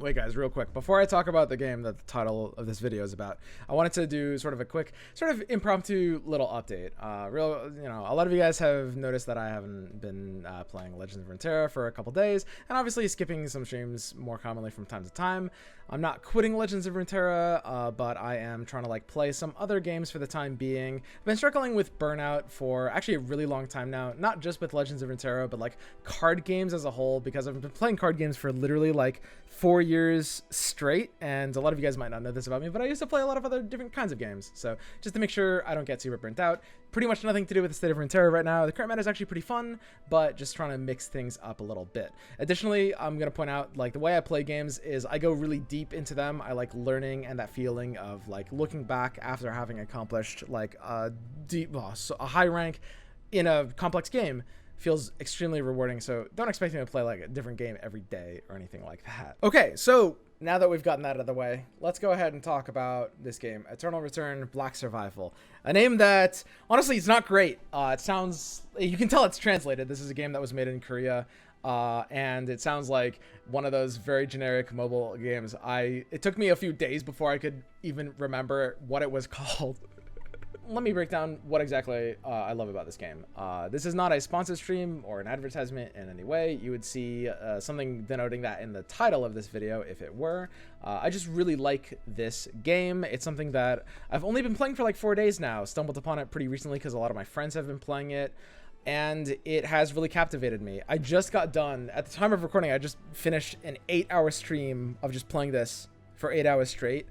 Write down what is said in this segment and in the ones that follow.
Wait, guys, real quick. Before I talk about the game that the title of this video is about, I wanted to do sort of a quick, sort of impromptu little update. A lot of you guys have noticed that I haven't been playing Legends of Runeterra for a couple days, and obviously skipping some streams more commonly from time to time. I'm not quitting Legends of Runeterra, but I am trying to play some other games for the time being. I've been struggling with burnout for actually a really long time now, not just with Legends of Runeterra, but card games as a whole, because I've been playing card games for literally 4 years straight, and a lot of you guys might not know this about me, but I used to play a lot of other different kinds of games. So just to make sure I don't get super burnt out, pretty much nothing to do with the state of Runeterra right now. The current meta is actually pretty fun, but just trying to mix things up a little bit. Additionally, I'm going to point out the way I play games is I go really deep into them. I like learning and that feeling of looking back after having accomplished a high rank in a complex game. Feels extremely rewarding, so don't expect me to play a different game every day or anything like that. Okay, so now that we've gotten that out of the way, let's go ahead and talk about this game, Eternal Return Black Survival. A name that, honestly, it's not great. It sounds, you can tell it's translated. This is a game that was made in Korea, and it sounds like one of those very generic mobile games. It took me a few days before I could even remember what it was called. Let me break down what exactly I love about this game. This is not a sponsored stream or an advertisement in any way. You would see something denoting that in the title of this video if it were. I just really like this game. It's something that I've only been playing for 4 days now. Stumbled upon it pretty recently because a lot of my friends have been playing it, and it has really captivated me. I just got done, at the time of recording, I just finished an 8-hour stream of just playing this for 8 hours straight,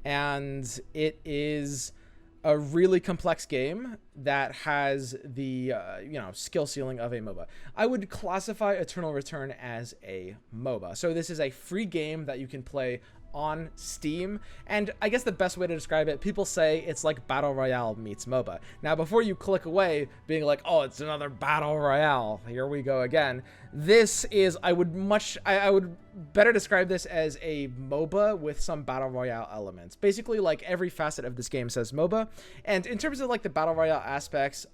and it is a really complex game that has the skill ceiling of a MOBA. I would classify Eternal Return as a MOBA. So this is a free game that you can play on Steam, and I guess the best way to describe it, people say it's like Battle Royale meets MOBA. Now, before you click away being like, oh, it's another Battle Royale, here we go again, this is, I would better describe this as a MOBA with some Battle Royale elements. Basically, every facet of this game says MOBA, and in terms of the Battle Royale aspects,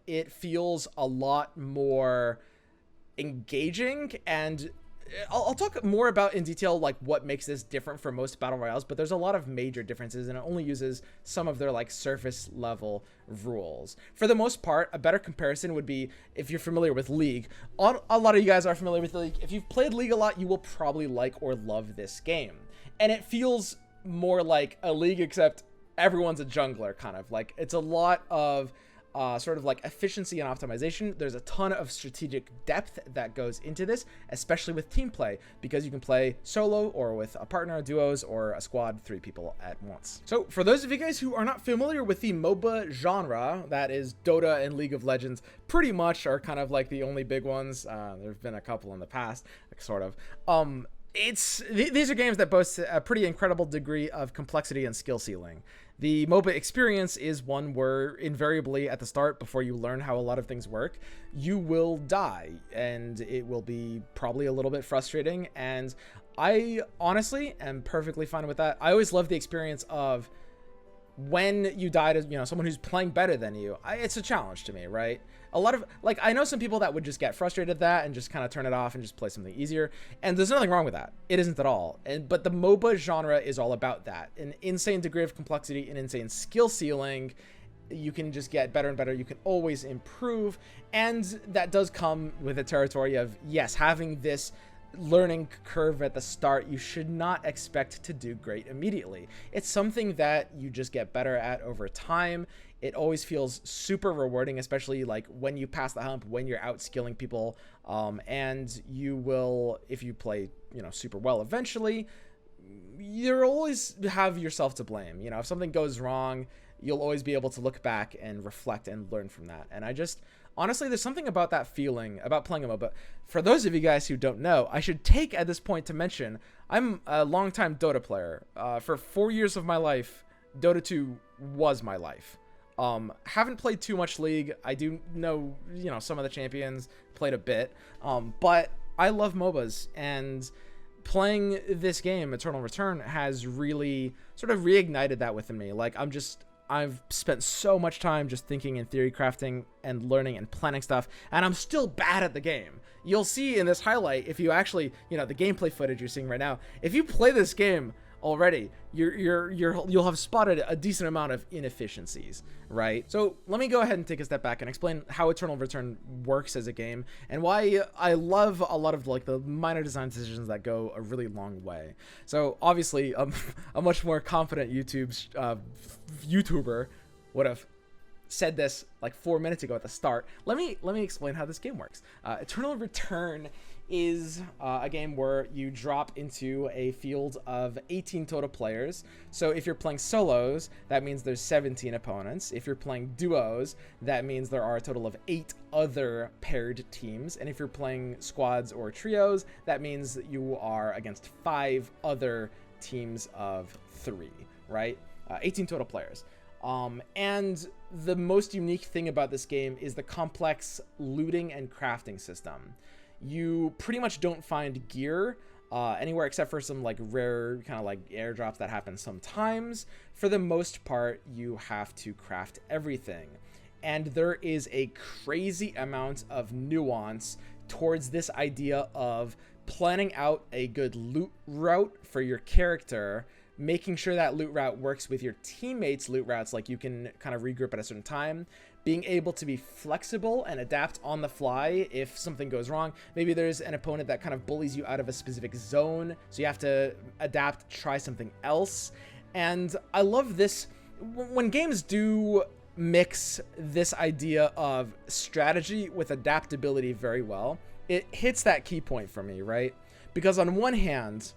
it feels a lot more engaging, and I'll talk more about in detail what makes this different from most battle royales, but there's a lot of major differences, and it only uses some of their surface level rules. For the most part, a better comparison would be if you're familiar with League. A lot of you guys are familiar with League. If you've played League a lot, you will probably like or love this game, and it feels more like a League, except everyone's a jungler, kind of. It's a lot of efficiency and optimization. There's a ton of strategic depth that goes into this, especially with team play, because you can play solo or with a partner, duos, or a squad, 3 people at once. So for those of you guys who are not familiar with the MOBA genre, that is Dota and League of Legends, pretty much are kind of the only big ones. There've been a couple in the past, sort of. These are games that boast a pretty incredible degree of complexity and skill ceiling. The MOBA experience is one where invariably at the start, before you learn how a lot of things work, you will die, and it will be probably a little bit frustrating, and I honestly am perfectly fine with that. I always love the experience of when you die to someone who's playing better than you. It's a challenge to me, right? A lot of I know some people that would just get frustrated at that and just kind of turn it off and just play something easier, and there's nothing wrong with that. It isn't at all. But the MOBA genre is all about that, an insane degree of complexity, an insane skill ceiling. You can just get better and better. You can always improve, and that does come with the territory of, yes, having this learning curve at the start. You should not expect to do great immediately. It's something that you just get better at over time. It always feels super rewarding, especially when you pass the hump, when you're outskilling people, and you will, if you play super well eventually, you'll always have yourself to blame. If something goes wrong, you'll always be able to look back and reflect and learn from that. And honestly, there's something about that feeling about playing a MOBA. For those of you guys who don't know, I should take at this point to mention I'm a longtime Dota player. For 4 years of my life, Dota 2 was my life. Haven't played too much League. I do know, some of the champions, played a bit, but I love MOBAs, and playing this game, Eternal Return, has really sort of reignited that within me. I've spent so much time just thinking and theory crafting and learning and planning stuff, and I'm still bad at the game. you'll see in this highlight, if you actually, you know, the gameplay footage you're seeing right now, if you play this game already, you'll have spotted a decent amount of inefficiencies, right? So let me go ahead and take a step back and explain how Eternal Return works as a game and why I love a lot of like the minor design decisions that go a really long way. So obviously, a much more confident YouTuber would have said this like 4 minutes ago at the start. Let me explain how this game works. Eternal Return is a game where you drop into a field of 18 total players. So if you're playing solos, that means there's 17 opponents. If you're playing duos, that means there are a total of 8 other paired teams. And if you're playing squads or trios, that means you are against 5 other teams of 3, right? 18 total players. And the most unique thing about this game is the complex looting and crafting system. You pretty much don't find gear anywhere except for some like rare kind of like airdrops that happen sometimes. For the most part, you have to craft everything. And there is a crazy amount of nuance towards this idea of planning out a good loot route for your character, making sure that loot route works with your teammates' loot routes, like you can kind of regroup at a certain time, being able to be flexible and adapt on the fly if something goes wrong. Maybe there's an opponent that kind of bullies you out of a specific zone, so you have to adapt, try something else. And I love this when games do mix this idea of strategy with adaptability very well. It hits that key point for me, right? Because on one hand,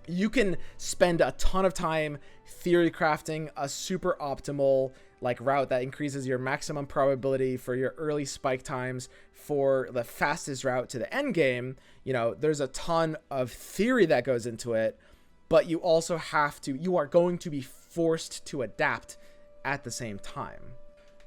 you can spend a ton of time theory crafting a super optimal like route that increases your maximum probability for your early spike times for the fastest route to the end game. You know, there's a ton of theory that goes into it, but you also you are going to be forced to adapt at the same time.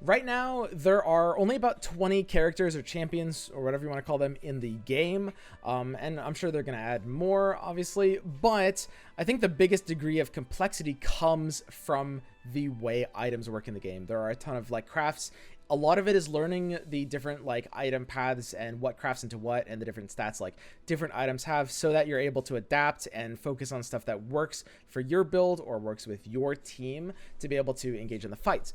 Right now, there are only about 20 characters or champions or whatever you want to call them in the game. And I'm sure they're going to add more, obviously. But I think the biggest degree of complexity comes from the way items work in the game. There are a ton of like crafts. A lot of it is learning the different like item paths and what crafts into what and the different stats like different items have, so that you're able to adapt and focus on stuff that works for your build or works with your team to be able to engage in the fights.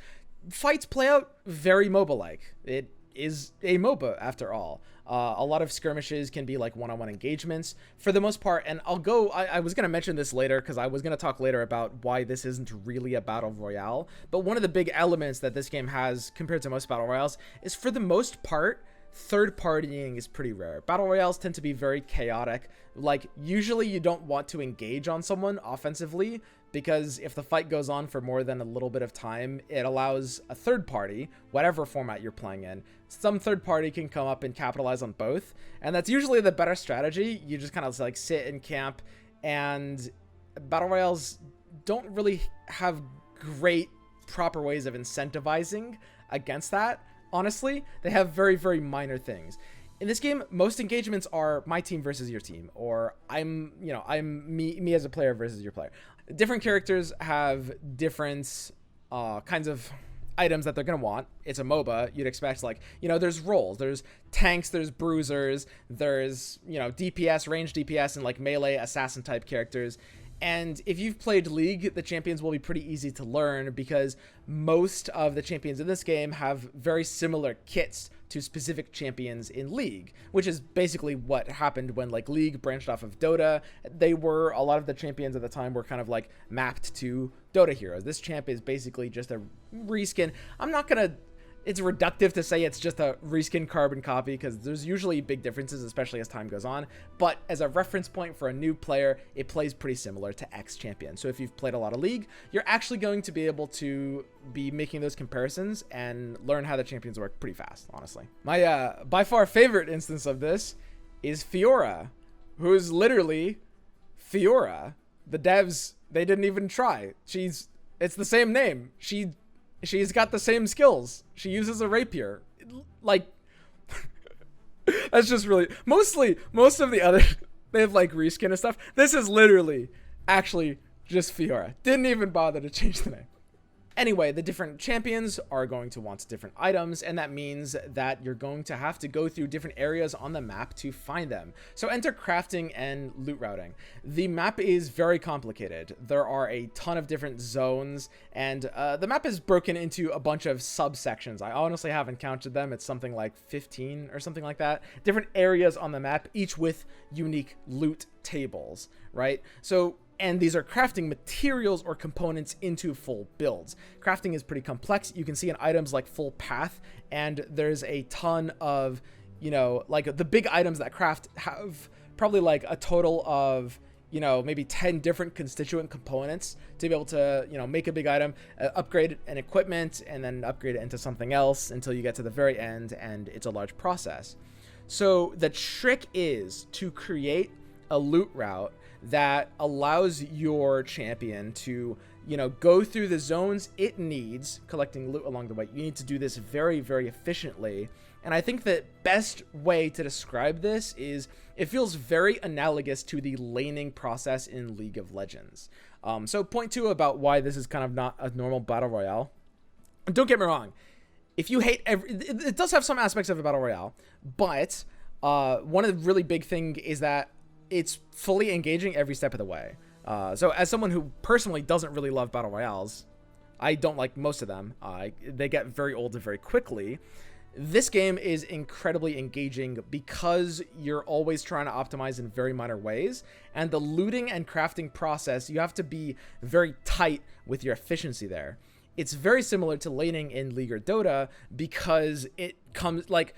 Fights play out very MOBA-like. It is a MOBA after all. A lot of skirmishes can be like one-on-one engagements for the most part. And I was going to mention this later because I was going to talk later about why this isn't really a battle royale. But one of the big elements that this game has compared to most battle royales is, for the most part, third partying is pretty rare. Battle royales tend to be very chaotic. Like, usually you don't want to engage on someone offensively, because if the fight goes on for more than a little bit of time, it allows a third party, whatever format you're playing in, some third party can come up and capitalize on both. And that's usually the better strategy. You just kind of like sit and camp, and battle royales don't really have great proper ways of incentivizing against that. Honestly, they have very, very minor things. In this game, most engagements are my team versus your team, or I'm me as a player versus your player. Different characters have different kinds of items that they're going to want. It's a MOBA. You'd expect, like, there's roles. There's tanks, there's bruisers, there's, DPS, range DPS, and like melee assassin type characters. And if you've played League, the champions will be pretty easy to learn, because most of the champions in this game have very similar kits to specific champions in League, which is basically what happened when like League branched off of Dota. A lot of the champions at the time were kind of like mapped to Dota heroes. This champ is basically just a reskin. It's reductive to say it's just a reskin carbon copy, because there's usually big differences, especially as time goes on. But as a reference point for a new player, it plays pretty similar to X champion. So if you've played a lot of League, you're actually going to be able to be making those comparisons and learn how the champions work pretty fast, honestly. My by far favorite instance of this is Fiora, who's literally Fiora. The devs, they didn't even try. It's the same name. She's got the same skills. She uses a rapier. Like, that's just really... Most of the other... They have, like, reskin and stuff. This is literally, actually, just Fiora. Didn't even bother to change the name. Anyway, the different champions are going to want different items, and that means that you're going to have to go through different areas on the map to find them. So enter crafting and loot routing. The map is very complicated. There are a ton of different zones, and the map is broken into a bunch of subsections. I honestly haven't counted them. It's something like 15 or something like that. Different areas on the map, each with unique loot tables, right? So, and these are crafting materials or components into full builds. Crafting is pretty complex. You can see in items like full path, and there's a ton of, you know, like the big items that craft have probably like a total of, you know, maybe 10 different constituent components to be able to, you know, make a big item, upgrade an equipment, and then upgrade it into something else until you get to the very end, and it's a large process. So the trick is to create a loot route that allows your champion to, you know, go through the zones it needs, collecting loot along the way. You need to do this very, very efficiently. And I think the best way to describe this is it feels very analogous to the laning process in League of Legends. So point two about why this is kind of not a normal battle royale. Don't get me wrong. If you hate it does have some aspects of a battle royale, but one of the really big thing is that it's fully engaging every step of the way. So as someone who personally doesn't really love battle royales, I don't like most of them. They get very old very quickly. This game is incredibly engaging because you're always trying to optimize in very minor ways. And the looting and crafting process, you have to be very tight with your efficiency there. It's very similar to laning in League or Dota because it comes like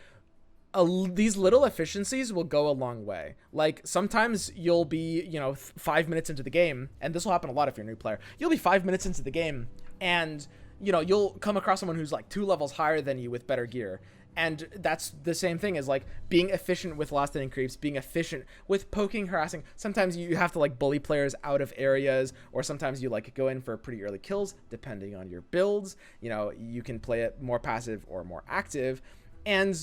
these little efficiencies will go a long way. Like sometimes you'll be, you know, 5 minutes into the game, and this will happen a lot if you're a new player. You'll be 5 minutes into the game, and you know, you'll come across someone who's like 2 levels higher than you with better gear. And that's the same thing as like being efficient with last hitting creeps, being efficient with poking, harassing. Sometimes you have to like bully players out of areas, or sometimes you like go in for pretty early kills, depending on your builds. You know, you can play it more passive or more active. And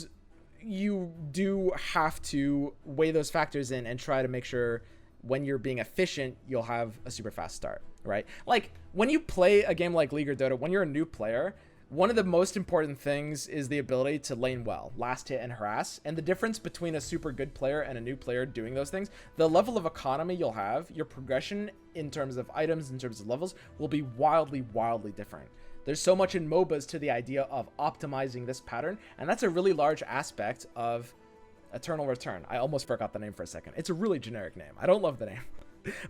you do have to weigh those factors in and try to make sure when you're being efficient, you'll have a super fast start, right? Like when you play a game like League or Dota, when you're a new player, one of the most important things is the ability to lane well, last hit and harass. And the difference between a super good player and a new player doing those things, the level of economy you'll have, your progression in terms of items, in terms of levels, will be wildly, wildly different. There's so much in MOBAs to the idea of optimizing this pattern, and that's a really large aspect of Eternal Return. I almost forgot the name for a second. It's a really generic name. I don't love the name.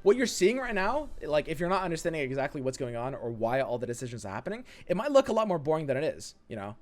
What you're seeing right now, like if you're not understanding exactly what's going on or why all the decisions are happening, it might look a lot more boring than it is. You know,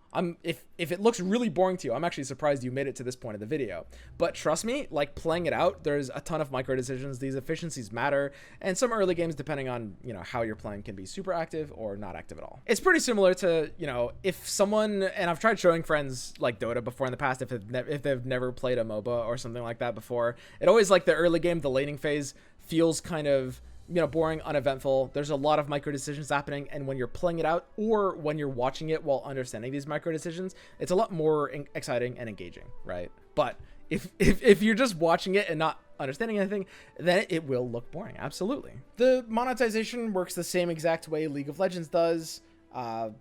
if it looks really boring to you, I'm actually surprised you made it to this point of the video. But trust me, like playing it out, there's a ton of micro decisions. These efficiencies matter, and some early games, depending on, you know, how you're playing, can be super active or not active at all. It's pretty similar to, you know, if someone, and I've tried showing friends like Dota before in the past, if they've never played a MOBA or something like that before, it always like the early game, the laning phase feels kind of, you know, boring, uneventful. There's a lot of micro decisions happening, and when you're playing it out or when you're watching it while understanding these micro decisions, it's a lot more exciting and engaging, right? But if you're just watching it and not understanding anything, then it will look boring. Absolutely. The monetization works the same exact way League of Legends does.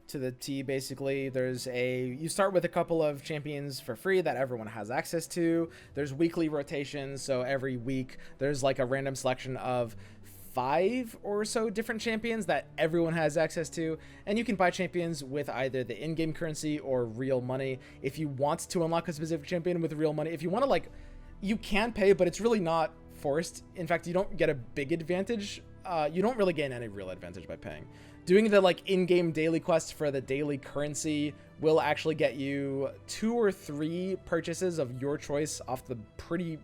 To the T, basically. You start with a couple of champions for free that everyone has access to. There's weekly rotations, so every week there's like a random selection of 5 or so different champions that everyone has access to, and you can buy champions with either the in-game currency or real money. If you want to unlock a specific champion with real money, if you want to, like, you can pay, but it's really not forced. In fact, you don't get a big advantage. You don't really gain any real advantage by paying. Doing the like in-game daily quests for the daily currency will actually get you 2 or 3 purchases of your choice off the pretty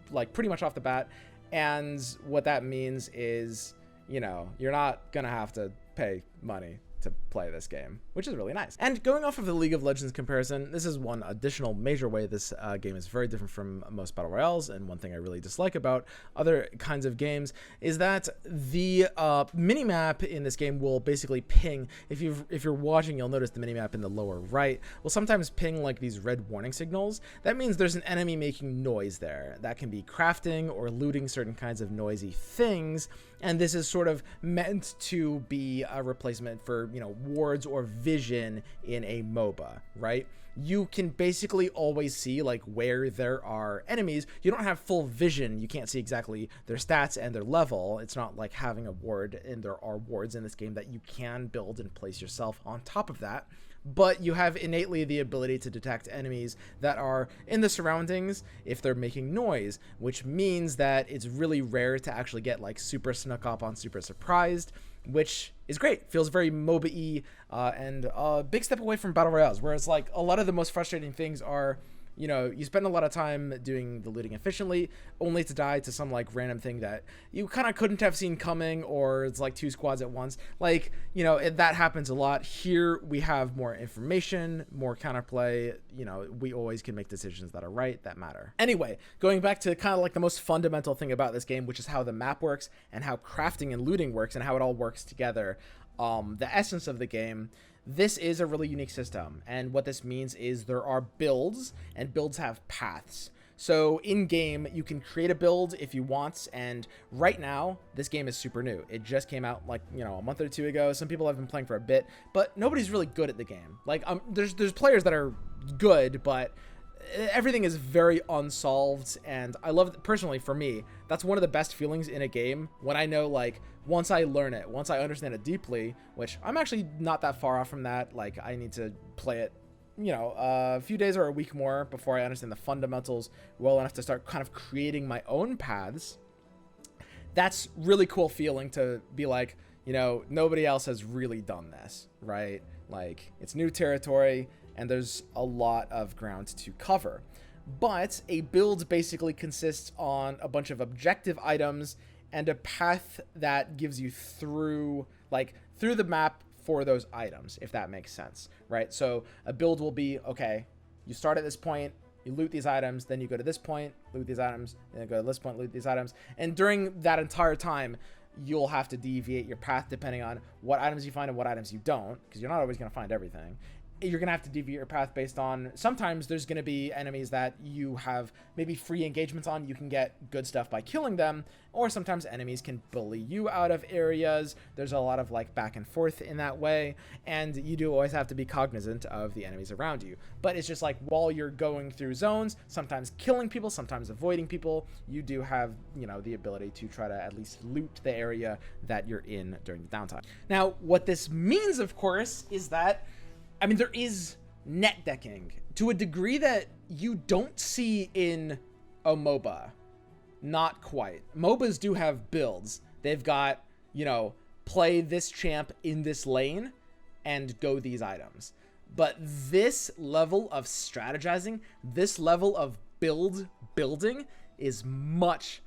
much off the bat. And what that means is, you know, you're not gonna have to pay money to play this game, which is really nice. And going off of the League of Legends comparison, this is one additional major way this game is very different from most battle royales, and one thing I really dislike about other kinds of games is that the minimap in this game will basically ping. If you're watching, you'll notice the minimap in the lower right will sometimes ping like these red warning signals. That means there's an enemy making noise there. That can be crafting or looting certain kinds of noisy things, and this is sort of meant to be a replacement for, you know, wards or vision in a MOBA, right? You can basically always see like where there are enemies. You don't have full vision. You can't see exactly their stats and their level. It's not like having a ward, and there are wards in this game that you can build and place yourself on top of that. But you have innately the ability to detect enemies that are in the surroundings if they're making noise, which means that it's really rare to actually get like super snuck up on super surprised, which is great. Feels very MOBA-y, and a big step away from Battle Royales, where it's like a lot of the most frustrating things are, you know, you spend a lot of time doing the looting efficiently, only to die to some like random thing that you kind of couldn't have seen coming, or it's like 2 squads at once. Like, you know, that happens a lot. Here we have more information, more counterplay. You know, we always can make decisions that are right, that matter. Anyway, going back to kind of like the most fundamental thing about this game, which is how the map works and how crafting and looting works and how it all works together. The essence of the game. This is a really unique system, and what this means is there are builds, and builds have paths. So in game, you can create a build if you want, and right now, this game is super new. It just came out like, you know, a month or 2 ago. Some people have been playing for a bit, but nobody's really good at the game. Like, there's players that are good, but everything is very unsolved, and I love it. Personally, for me, that's one of the best feelings in a game, when I know, like, once I learn it, once I understand it deeply, which I'm actually not that far off from that. Like, I need to play it, you know, a few days or a week more before I understand the fundamentals well enough to start kind of creating my own paths. That's really cool feeling to be like, you know, nobody else has really done this, right? Like, it's new territory, and there's a lot of ground to cover. But a build basically consists on a bunch of objective items and a path that gives you through the map for those items, if that makes sense, right? So a build will be, okay, you start at this point, you loot these items, then you go to this point, loot these items, then you go to this point, loot these items. And during that entire time, you'll have to deviate your path depending on what items you find and what items you don't, because you're not always going to find everything. You're going to have to deviate your path based on, sometimes there's going to be enemies that you have maybe free engagements on. You can get good stuff by killing them, or sometimes enemies can bully you out of areas. There's a lot of like back and forth in that way, and you do always have to be cognizant of the enemies around you. But it's just like, while you're going through zones, sometimes killing people, sometimes avoiding people, you do have, you know, the ability to try to at least loot the area that you're in during the downtime. Now, what this means, of course, is that, I mean, there is net decking to a degree that you don't see in a MOBA. Not quite. MOBAs do have builds. They've got, you know, play this champ in this lane and go these items. But this level of strategizing, this level of building is much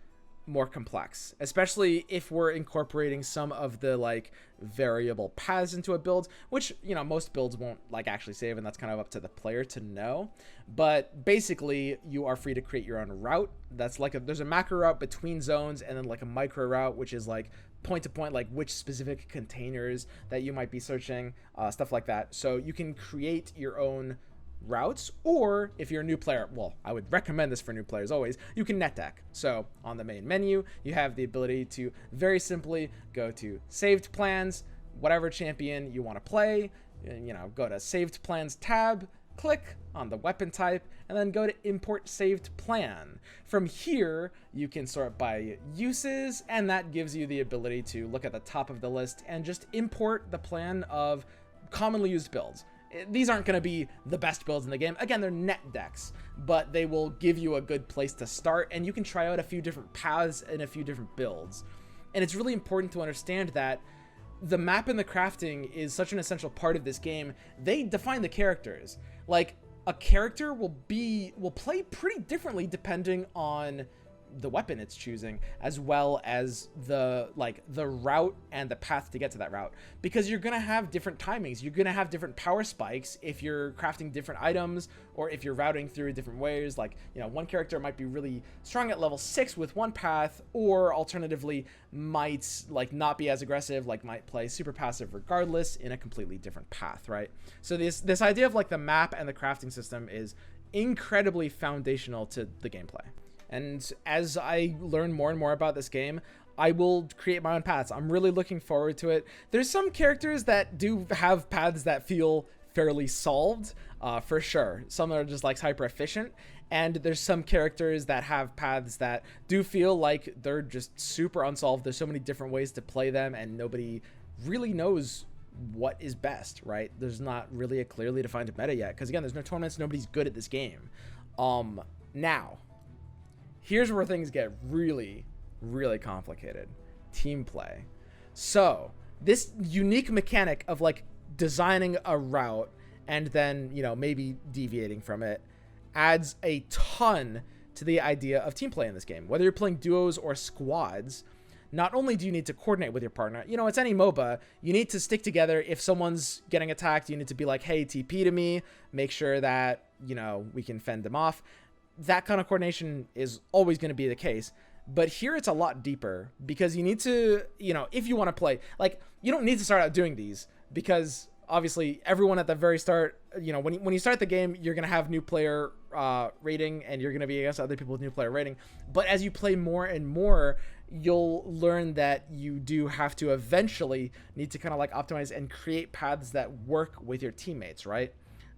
more complex, especially if we're incorporating some of the like variable paths into a build, which, you know, most builds won't like actually save, and that's kind of up to the player to know. But basically, you are free to create your own route. That's like there's a macro route between zones, and then like a micro route, which is like point to point, like which specific containers that you might be searching, stuff like that. So you can create your own routes, or if you're a new player, well, I would recommend this for new players always, you can net deck. So on the main menu, you have the ability to very simply go to saved plans, whatever champion you want to play, you know, go to saved plans tab, click on the weapon type, and then go to import saved plan. From here, you can sort by uses, and that gives you the ability to look at the top of the list and just import the plan of commonly used builds. These aren't going to be the best builds in the game. Again, they're net decks, but they will give you a good place to start, and you can try out a few different paths and a few different builds. And it's really important to understand that the map and the crafting is such an essential part of this game. They define the characters. Like, a character will play pretty differently depending on the weapon it's choosing, as well as the route and the path to get to that route, because you're gonna have different timings. You're gonna have different power spikes if you're crafting different items, or if you're routing through different ways. Like, you know, one character might be really strong at level 6 with one path, or alternatively might like not be as aggressive, like might play super passive regardless in a completely different path, right? So this idea of like the map and the crafting system is incredibly foundational to the gameplay. And as I learn more and more about this game, I will create my own paths. I'm really looking forward to it. There's some characters that do have paths that feel fairly solved, for sure. Some are just like hyper efficient, and there's some characters that have paths that do feel like they're just super unsolved. There's so many different ways to play them, and nobody really knows what is best, right? There's not really a clearly defined meta yet, because again, there's no tournaments. Nobody's good at this game. Now, here's where things get really complicated. Team play. So this unique mechanic of like designing a route and then, you know, maybe deviating from it adds a ton to the idea of team play in this game. Whether you're playing duos or squads, not only do you need to coordinate with your partner, you know, it's any MOBA, you need to stick together. If someone's getting attacked, you need to be like, hey, TP to me, make sure that, you know, we can fend them off. That kind of coordination is always going to be the case. But here it's a lot deeper, because you need to, you know, if you want to play, like, you don't need to start out doing these, because obviously everyone at the very start, you know, when you start the game, you're going to have new player rating, and you're going to be against other people with new player rating. But as you play more and more, you'll learn that you do have to eventually need to kind of like optimize and create paths that work with your teammates, right?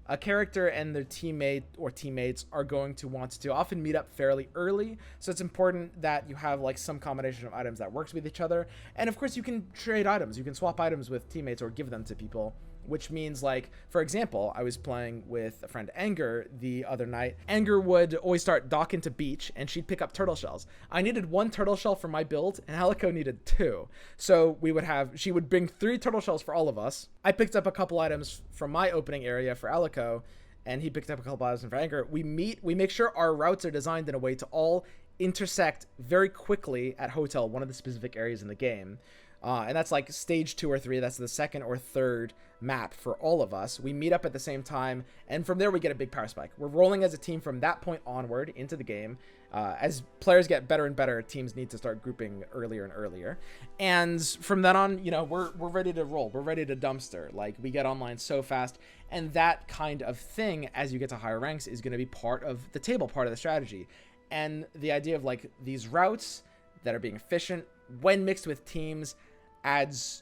A character and their teammate or teammates are going to want to often meet up fairly early. So it's important that you have like some combination of items that works with each other. And of course you can trade items. You can swap items with teammates or give them to people, which means, like, for example, I was playing with a friend Anger the other night. Anger would always start dock into beach, and she'd pick up turtle shells. I needed 1 turtle shell for my build, and Alico needed 2. So she would bring 3 turtle shells for all of us. I picked up a couple items from my opening area for Alico, and he picked up a couple items for Anger. We make sure our routes are designed in a way to all intersect very quickly at Hotel, one of the specific areas in the game. And that's like stage 2 or 3. That's the second or third map for all of us. We meet up at the same time, and from there we get a big power spike. We're rolling as a team from that point onward into the game. As players get better and better, teams need to start grouping earlier and earlier. And from then on, you know, we're ready to roll. We're ready to dumpster. Like, we get online so fast. And that kind of thing, as you get to higher ranks, is going to be part of the table, part of the strategy. And the idea of like these routes that are being efficient when mixed with teams adds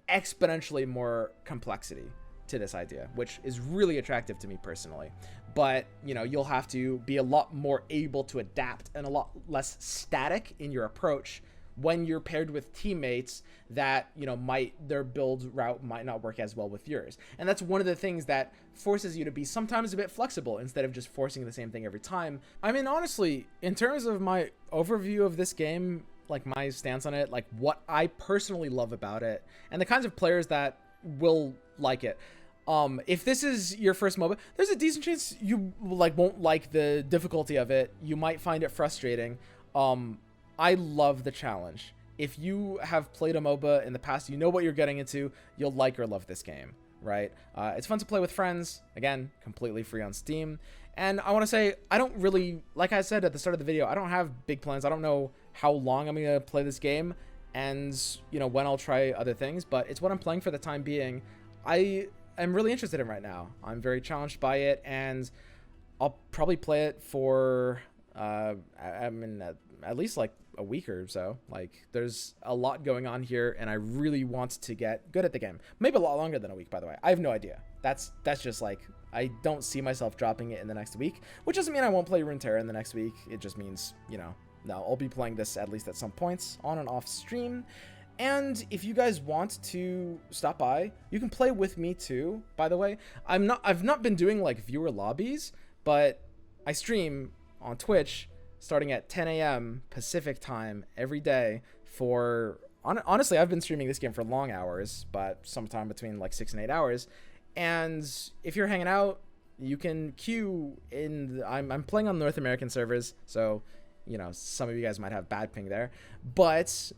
exponentially more complexity to this idea, which is really attractive to me personally. But, you know, you'll have to be a lot more able to adapt and a lot less static in your approach when you're paired with teammates that, you know, their build route might not work as well with yours. And that's one of the things that forces you to be sometimes a bit flexible instead of just forcing the same thing every time. I mean, honestly, in terms of my overview of this game, like my stance on it, like what I personally love about it, and the kinds of players that will like it. If this is your first MOBA, there's a decent chance you like won't like the difficulty of it. You might find it frustrating. I love the challenge. If you have played a MOBA in the past, you know what you're getting into, you'll like or love this game, right? It's fun to play with friends. Again, completely free on Steam. And I want to say, I don't really, like I said at the start of the video, I don't have big plans. I don't know how long I'm going to play this game and, you know, when I'll try other things, but it's what I'm playing for the time being. I am really interested in right now. I'm very challenged by it, and I'll probably play it for, I mean, at least like a week or so. Like, there's a lot going on here, and I really want to get good at the game. Maybe a lot longer than a week, by the way. I have no idea. That's just like, I don't see myself dropping it in the next week, which doesn't mean I won't play Runeterra in the next week. It just means, you know, no, I'll be playing this at least at some points on and off stream. And if you guys want to stop by, you can play with me too, by the way. I've not been doing like viewer lobbies, but I stream on Twitch starting at 10 a.m. Pacific time every day for, honestly, I've been streaming this game for long hours, but sometime between like 6 and 8 hours. And if you're hanging out, you can queue in, I'm playing on North American servers, so, you know, some of you guys might have bad ping there, but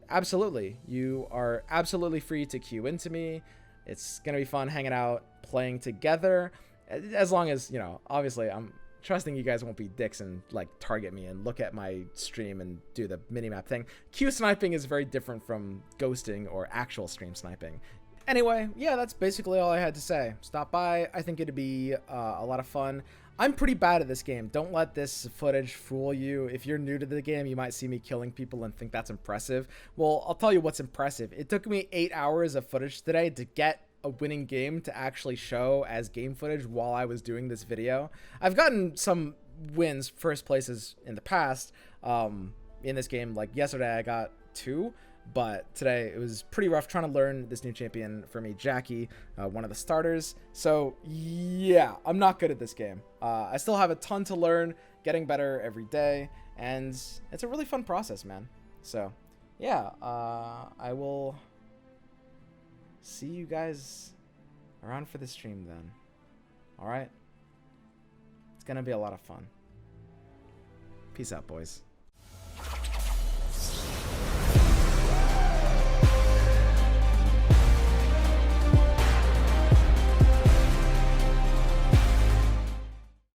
absolutely, you are absolutely free to queue into me. It's gonna be fun hanging out, playing together, as long as, you know, obviously I'm trusting you guys won't be dicks and like target me and look at my stream and do the minimap thing. Queue sniping is very different from ghosting or actual stream sniping. Anyway, yeah, that's basically all I had to say. Stop by. I think it'd be a lot of fun. I'm pretty bad at this game. Don't let this footage fool you. If you're new to the game, you might see me killing people and think that's impressive. Well, I'll tell you what's impressive. It took me 8 hours of footage today to get a winning game to actually show as game footage while I was doing this video. I've gotten some wins, first places in the past in this game. Like yesterday I got 2, but today it was pretty rough trying to learn this new champion for me, Jackie, one of the starters. So yeah, I'm not good at this game. I still have a ton to learn, getting better every day, and it's a really fun process, man. So yeah, I will see you guys around for the stream then. All right, it's gonna be a lot of fun. Peace out, boys.